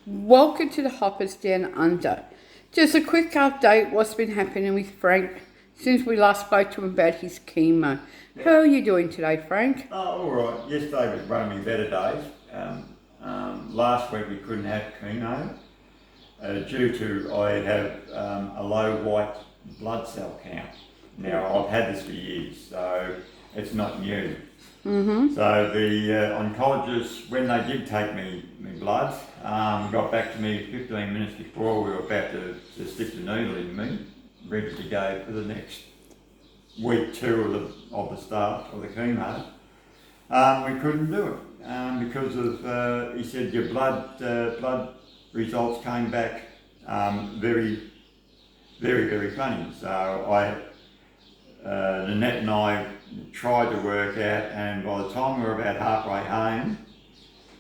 Welcome to the Hoppers Down Under. Just a quick update what's been happening with Frank since we last spoke to him about his chemo. How are you doing today, Frank? Oh, all right. Yesterday was one of my better days. Last week we couldn't have chemo due to I have a low white blood cell count. Now I've had this for years, so it's not new. Mm-hmm. So the oncologist, when they did take me blood, got back to me 15 minutes before we were about to stick the needle in me, ready to go for the next week 2 of the start of the chemo. We couldn't do it because of, he said your blood results came back very, very, very funny. So Nanette and I tried to work out, and by the time we were about halfway home,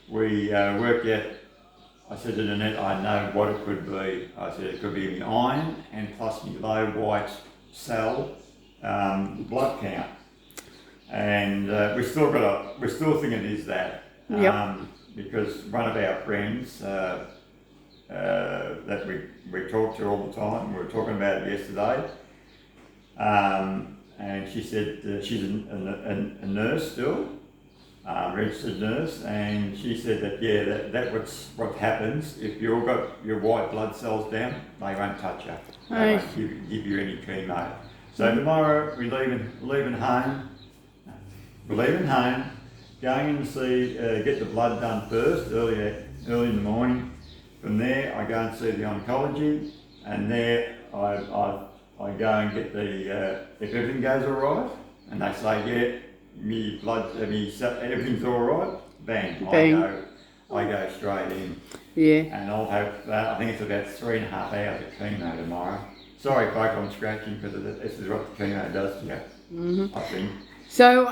we worked out. I said to Nanette, I know what it could be. I said it could be the iron and plus the low white cell blood count, and we're still thinking it is that. Yep. Because one of our friends that we talk to all the time, we were talking about it yesterday. And she said she's a nurse still, registered nurse, and she said that that's what happens if you've got your white blood cells down. They won't touch you. They won't give you any chemo. So tomorrow we're leaving home. We're leaving home, going in to see get the blood done first early in the morning. From there I go and see the oncology, and there I go and get if everything goes all right, and they say, everything's all right, bang. I go straight in. Yeah. And I'll have, I think it's about 3.5 hours of chemo tomorrow. Sorry, folks, I'm scratching because this is what the chemo does to you, I think. So,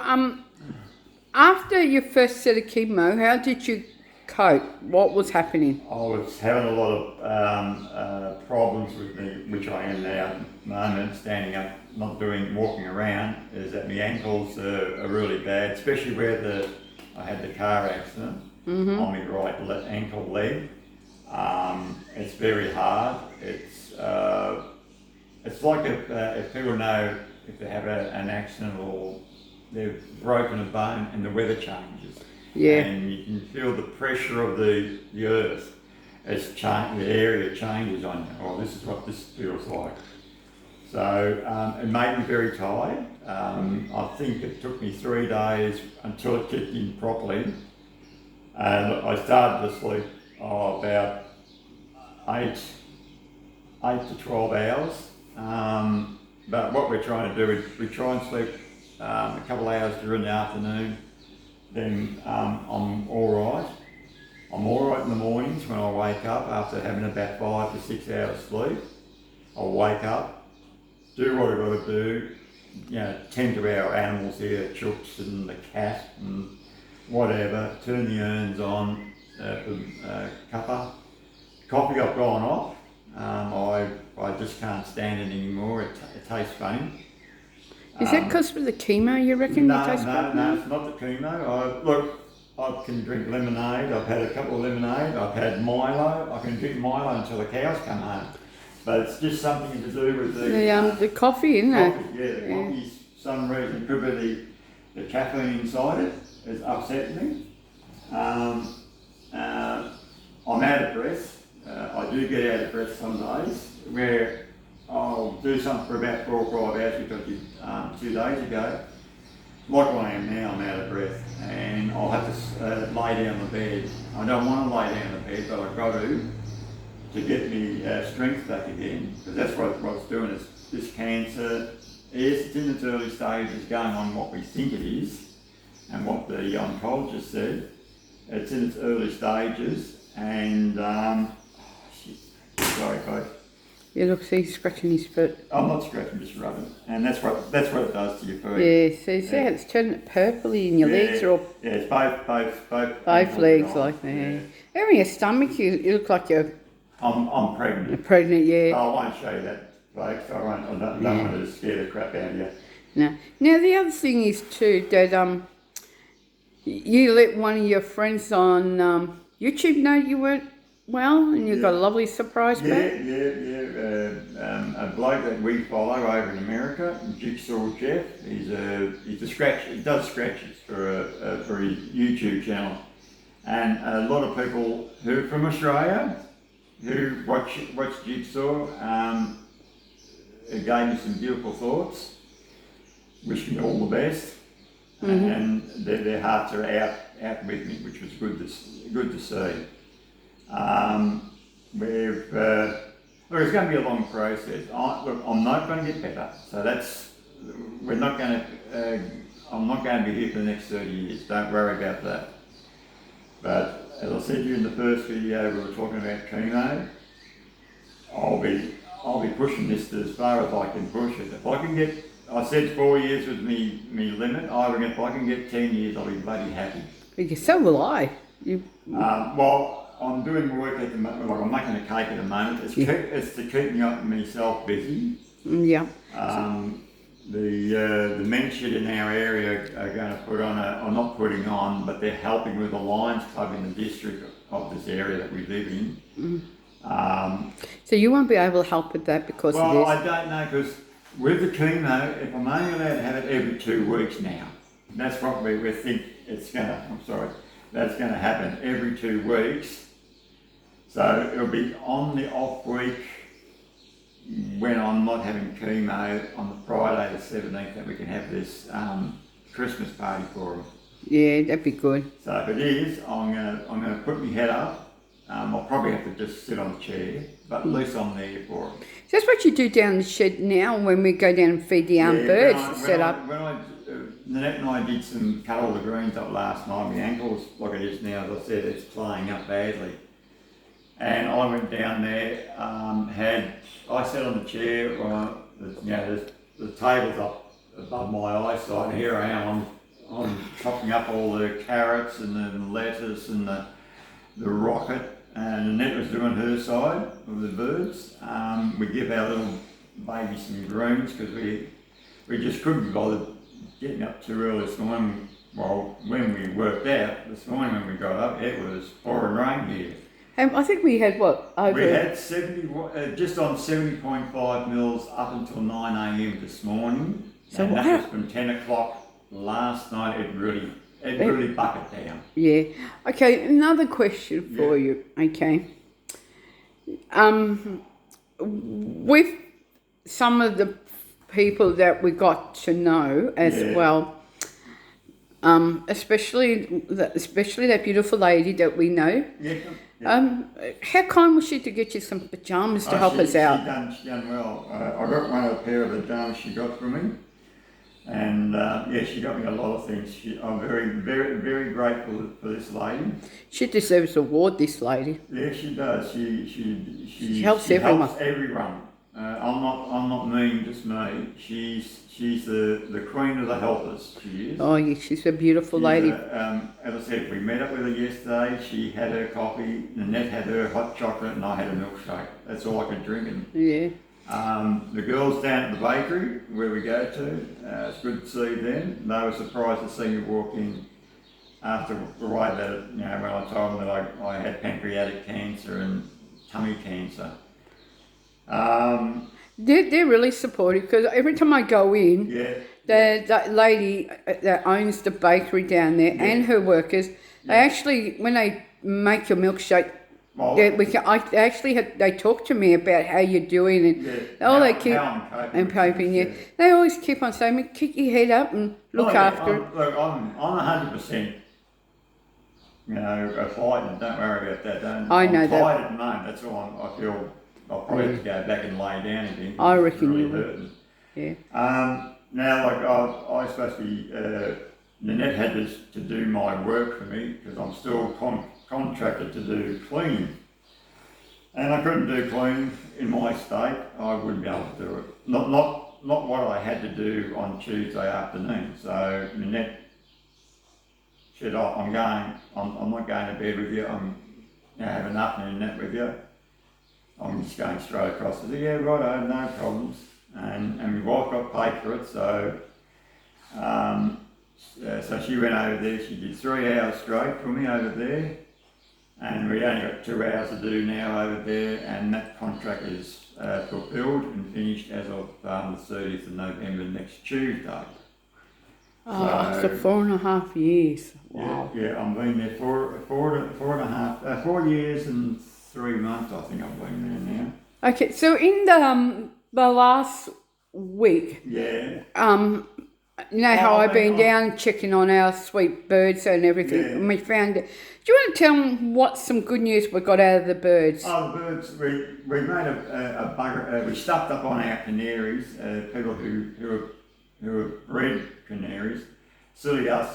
after your first set of chemo, how did you cope? What was happening? I was having a lot of problems with me, which I am now at the moment, standing up, not walking around, is that my ankles are really bad, especially where I had the car accident on my right ankle leg. It's very hard. It's like if people know if they have an accident or they've broken a bone and the weather changes. Yeah. And you can feel the pressure of the earth as the area changes on you. Oh, this is what this feels like. So it made me very tired. I think it took me 3 days until it kicked in properly. And I started to sleep about 8 to 12 hours. But what we're trying to do is we try and sleep a couple of hours during the afternoon. Then I'm all right. I'm all right in the mornings when I wake up after having about 5 to 6 hours sleep. I'll wake up, do what I've got to do, tend to our animals here, the chooks and the cat and whatever, turn the urns on, cuppa. Coffee I've gone off. I just can't stand it anymore. It tastes funny. Is that because of the chemo, you reckon? No, it's not the chemo. I can drink lemonade. I've had a couple of lemonade. I've had Milo. I can drink Milo until the cows come home. But it's just something to do with the coffee, isn't it? The coffee's some reason. It could be the caffeine inside it is upsetting me. I'm out of breath. I do get out of breath some days where I'll do something for about 4 or 5 hours, which I did 2 days ago. Like I am now, I'm out of breath, and I'll have to lay down the bed. I don't want to lay down the bed, but I've got to get me strength back again, because that's what it's doing. Is this cancer, yes, it's in its early stages, going on what we think it is, and what the oncologist said. It's in its early stages, and sorry, folks. Yeah, look, see, he's scratching his foot. I'm not scratching, just rubbing, and that's what it does to your foot. Yeah, see how it's turning it purpley and your legs are all... Yeah, it's both legs like that. Yeah. Having your stomach, you look like you're... I'm pregnant. Pregnant, yeah. I won't show you that, folks. I don't want to scare the crap out of you. No. Now, the other thing is too, that you let one of your friends on YouTube know you well, and you've got a lovely surprise Yeah, back. A bloke that we follow over in America, Jigsaw Jeff. He's a scratch. He does scratches for his YouTube channel, and a lot of people who from Australia who watch Jigsaw gave me some beautiful thoughts. Wish me all the best, and their hearts are out with me, which was good to see. Look, it's going to be a long process. I'm not going to get better, so we're not going to. I'm not going to be here for the next 30 years. Don't worry about that. But as I said to you in the first video, we were talking about chemo. I'll be pushing this as far as I can push it. If I can get, I said 4 years was me limit. I reckon if I can get 10 years, I'll be bloody happy. So will I. Well, I'm doing work at the moment. Like I'm making a cake at the moment. It's to keep myself busy. Yeah. The men shed in our area are going to put on or not putting on, but they're helping with the Lions Club in the district of this area that we live in. So you won't be able to help with that because of this? Well, I don't know, because with the chemo, if I'm only allowed to have it every 2 weeks now, that's what we think it's going to, that's going to happen every 2 weeks. So it'll be on the off week when I'm not having chemo on the Friday the 17th that we can have this Christmas party for them. Yeah, that'd be good. So if it is, I'm gonna put my head up. I'll probably have to just sit on the chair, but at least I'm there for them. So that's what you do down the shed now when we go down and feed the birds set up. Nanette and I did cut all the greens up last night. My ankle's like it is now, as I said, it's playing up badly. And I went down there, I sat on the chair, the table's up above my eyesight. Here I am, I'm chopping up all the carrots and the lettuce and the rocket, and Nanette was doing her side of the birds. We give our little baby some greens because we just couldn't be bothered getting up too early this morning. Well, when we worked out this morning when we got up, it was pouring rain here. I think we had what? We had just on 70.5 mils up until 9 a.m. this morning. So and that was from 10 o'clock last night. It really bucketed down. Yeah. Okay, another question for you. Okay. With some of the people that we got to know as well, especially that beautiful lady that we know. Yeah. How kind was she to get you some pajamas to help us out? She done well. I got one of the pair of pajamas she got from me, and she got me a lot of things. I'm very, very, very grateful for this lady. She deserves an award, this lady. Yeah, she does. She helps everyone. Helps everyone. I'm not mean, just me. She's the queen of the helpers. She is. Oh yeah, she's a beautiful lady. As I said, we met up with her yesterday. She had her coffee. Nanette had her hot chocolate, and I had a milkshake. That's all I could drink. And, the girls down at the bakery where we go to, it's good to see them. They were surprised to see me walk in after the way that when I told them that I had pancreatic cancer and tummy cancer. They're really supportive because every time I go in, that lady that owns the bakery down there and her workers, they actually, when they make your milkshake, they talk to me about how you're doing and they keep coping. They always keep on saying, "Keep your head up and look after it." Look, I'm 100%. A fight, and don't worry about that. I'm tired at the moment. That's all. I feel I'll probably have to go back and lay down again. I reckon really you will. Hurting. Yeah. Now, I was supposed to be. Nanette had to do my work for me because I'm still contracted to do cleaning, and I couldn't do cleaning in my state. I wouldn't be able to do it. Not what I had to do on Tuesday afternoon. So Nanette said, I'm not going to bed with you. I'm having an afternoon nap with you. I'm just going straight across. I said, yeah, right, I have no problems. And my wife got paid for it, so so she went over there. She did 3 hours straight for me over there. and we only got 2 hours to do now over there, and that contract is fulfilled and finished as of the 30th of November next Tuesday. Oh, so 4.5 years. Wow. Yeah, I've been there for 4 years and 3 months. I think I've been there now. Okay, so in the last week, Yeah. you know how I've been on down checking on our sweet birds and everything, and we found it. Do you want to tell them what some good news we got out of the birds? Oh, the birds. We made a bugger. We stuffed up on our canaries. People who have bred canaries, silly us.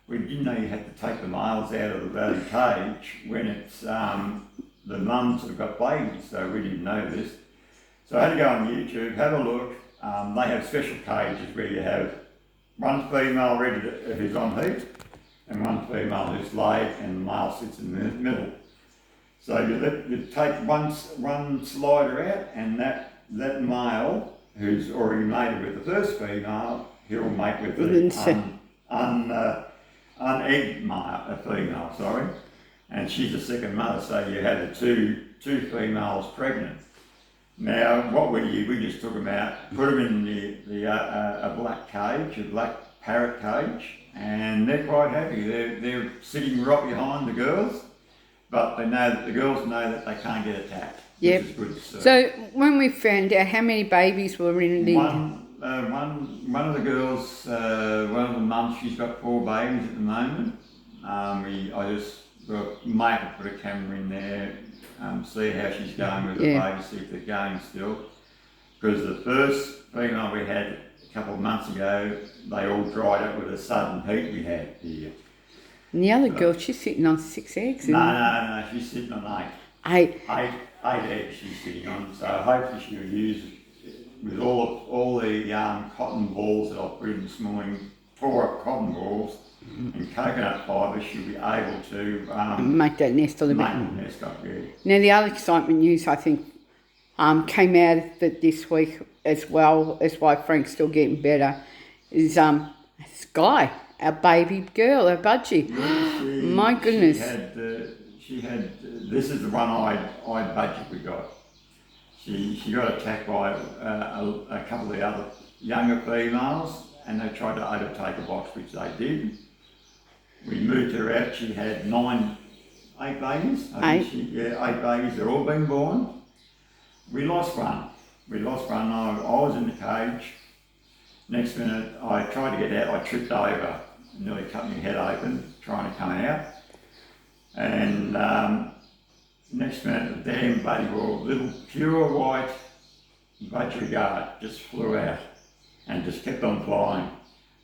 We didn't know you had to take the males out of the valley cage when it's the mums have got babies, so we didn't know this. So I had to go on YouTube, have a look. They have special cages where you have one female ready who's on heat, and one female who's laid, and the male sits in the middle. So you take one slider out, and that male who's already mated with the first female, he'll mate with the unegged female, sorry, and she's the second mother. So you have the two females pregnant. Now, what we did, we just took them out, put them in a black cage, a black parrot cage, and they're quite happy. They're sitting right behind the girls, but they know that the girls know that they can't get attacked. Yep. Which is good. So when we found out how many babies were in the... One of the girls, one of the mums, she's got 4 babies at the moment. Mate will put a camera in there, see how she's going with the babies, see if they're going still. Because the first female we had a couple of months ago, they all dried up with the sudden heat we had here. And the other girl, she's sitting on 6 eggs. No, she's sitting on 8. 8 eggs she's sitting on, so hopefully she'll use with all the cotton balls that I put in this morning, 4 cotton balls and coconut fibre, she'll be able to make that nest a little bit. Make the nest up, yeah. Now the other excitement news I think came out of it this week as well, as why Frank's still getting better, is Sky, our baby girl, our budgie. Yeah, my goodness. She had this is the one-eyed budgie we got. She got attacked by a couple of the other younger females, and they tried to overtake a box, which they did. We moved her out. She had 8 babies. 8 babies. They're all been born. We lost one. I was in the cage. Next minute, I tried to get out. I tripped over, nearly cut my head open, trying to come out. And next minute, the damn bloody little pure white budgies just flew out and just kept on flying.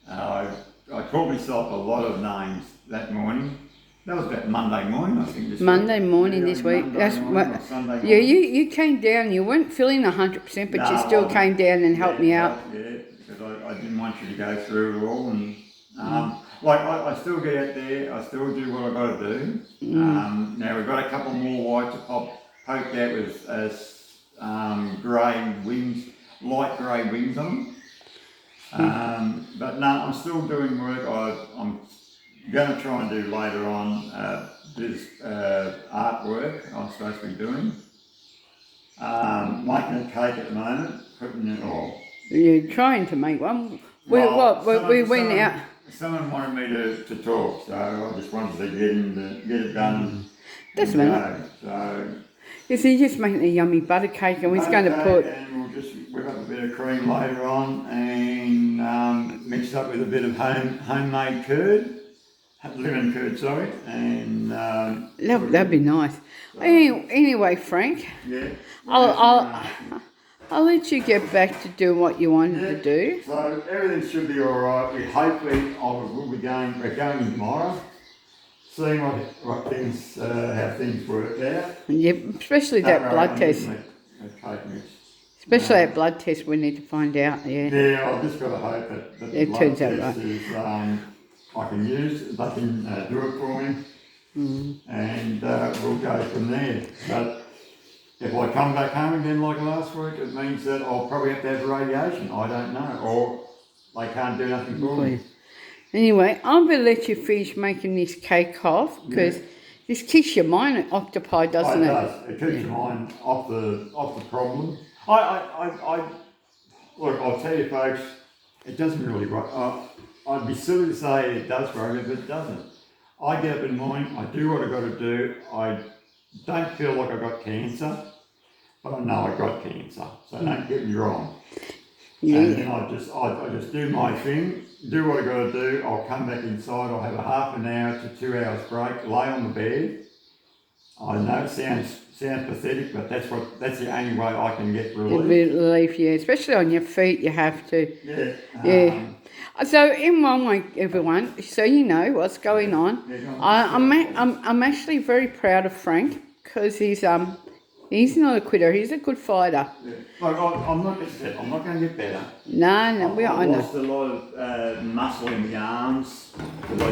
I called myself a lot of names that morning. That was about Monday morning, I think. Monday morning this week. Yeah, you came down. You weren't feeling 100%, but you still came down and helped me out. Yeah, because I didn't want you to go through it all. And I still get out there. I still do what I got to do. Now we've got a couple more whites I've poked out with grey wings, light grey wings on them. But no, I'm still doing work. I'm going to try and do later on this artwork I'm supposed to be doing. Making a cake at the moment, putting it all. You're trying to make one? We went out. Someone wanted me to talk, so I just wanted to get it done. Doesn't matter. So you're just making a yummy butter cake, and we're going to put. And we'll just whip up a bit of cream later on, and mix it up with a bit of homemade curd, lemon curd, sorry, and that'd be nice. Anyway, Frank. Yeah. I'll let you get back to doing what you wanted to do. So everything should be all right. We're going tomorrow, seeing what things, how things work out. Yep, especially that blood test. Especially that blood test, we need to find out. Yeah, I've just got to hope that the blood test is I can use. They can do it for me, and we'll go from there. But if I come back home again like last week, it means that I'll probably have to have radiation. I don't know, or they can't do nothing for me. Anyway, I'm going to let you finish making this cake off because This keeps your mind occupied, doesn't It it? does. It keeps your mind off the problem. Look, I'll tell you folks, it doesn't really work. I'd be silly to say it does work, but it doesn't. I get up in the morning, I do what I got to do. I don't feel like I got cancer, but I know I got cancer. So don't get me wrong. Yeah. And then I just do my thing, do what I got to do. I'll come back inside. I'll have a half an hour to 2 hours break, lay on the bed. I know it sounds pathetic, but that's the only way I can get relief. Relief, yeah, especially on your feet, you have to. Yeah. Yeah. So in one way, everyone, so you know what's going on. I'm actually very proud of Frank because he's not a quitter. He's a good fighter. Yeah. Look, I'm not going to get better. No, I know. lost a lot of muscle in my arms because I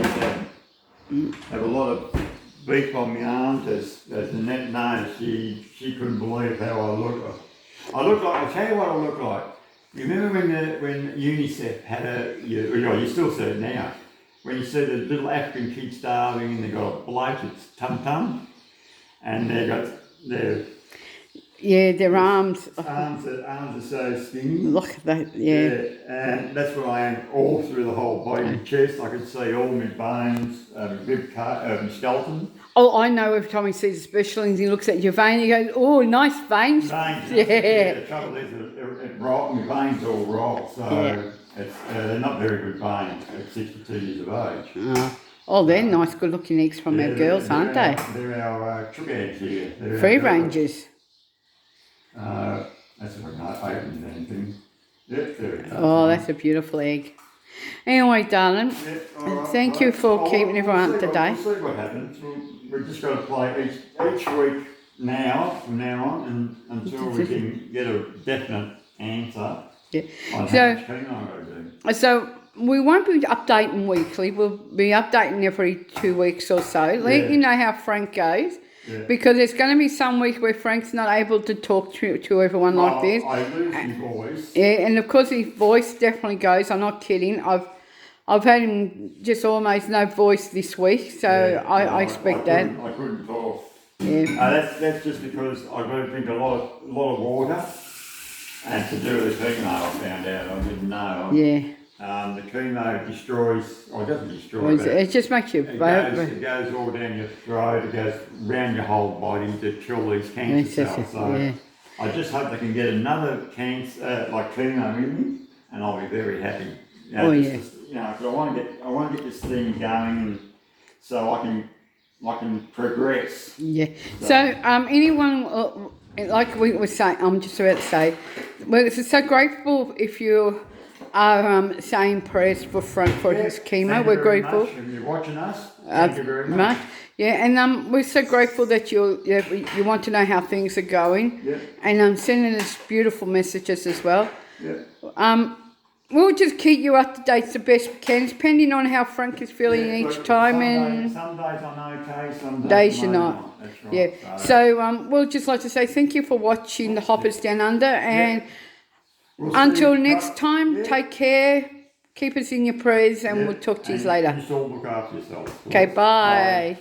used to have a lot of beef on my arms. As Annette knows, she couldn't believe how I look. I look like, I'll tell you what I look like. You remember when UNICEF had you still see it now, when you see the little African kids starving and they've got a bloated tum-tum and they've got their... Yeah, their arms. Arms are so skinny. Look at that, yeah. And that's what I am all through the whole body, chest. I can see all my bones, my skeleton. Oh, I know every time he sees a specialist, he looks at your vein, he goes, oh, nice veins. Veins, yeah. The trouble is, my veins all roll, so they're not very good veins at 62 years of age. Oh, they're nice, good-looking eggs from our girls, aren't they? They're our chook eggs here. Free rangers. That's if I can't open anything. Yep, there it is. Oh, that's a beautiful egg. Anyway, darling, thank you for keeping everyone up to date. We'll see what happens. We're just going to play each week from now on until we can get a definite answer on how much chemo I've got to do. So we won't be updating weekly. We'll be updating every 2 weeks or so. Let you know how Frank goes. Yeah. Because there's going to be some weeks where Frank's not able to talk to everyone like this. I lose his voice. Yeah, and of course his voice definitely goes. I'm not kidding. I've had him just almost no voice this week, so I expect that. I couldn't talk. Yeah. That's just because I've got to drink a lot of water, and to do with the chemo I found out. I didn't know. Yeah. The chemo destroys, or it doesn't destroy, but it just makes you... It goes all down your throat, it goes around your whole body to kill these cancer cells. So I just hope they can get another cancer, like chemo in me, and I'll be very happy. Because I want to get this thing going, so I can progress. Yeah. So anyone, like we were saying, I'm just about to say, we're so grateful if you are saying prayers for Frank for his chemo. We're grateful. Much. If you're watching us, thank you very much. Yeah, and we're so grateful that you want to know how things are going. Yeah. And sending us beautiful messages as well. Yeah. We'll just keep you up to date the best we can, depending on how Frank is feeling each time. Some days I'm okay, some days you're not. That's right. Yeah. So we'll just like to say thank you for watching the Hoppers Down Under, and until next time, take care, keep us in your prayers, and we'll talk to you later. Just all look after yourself. Okay, bye.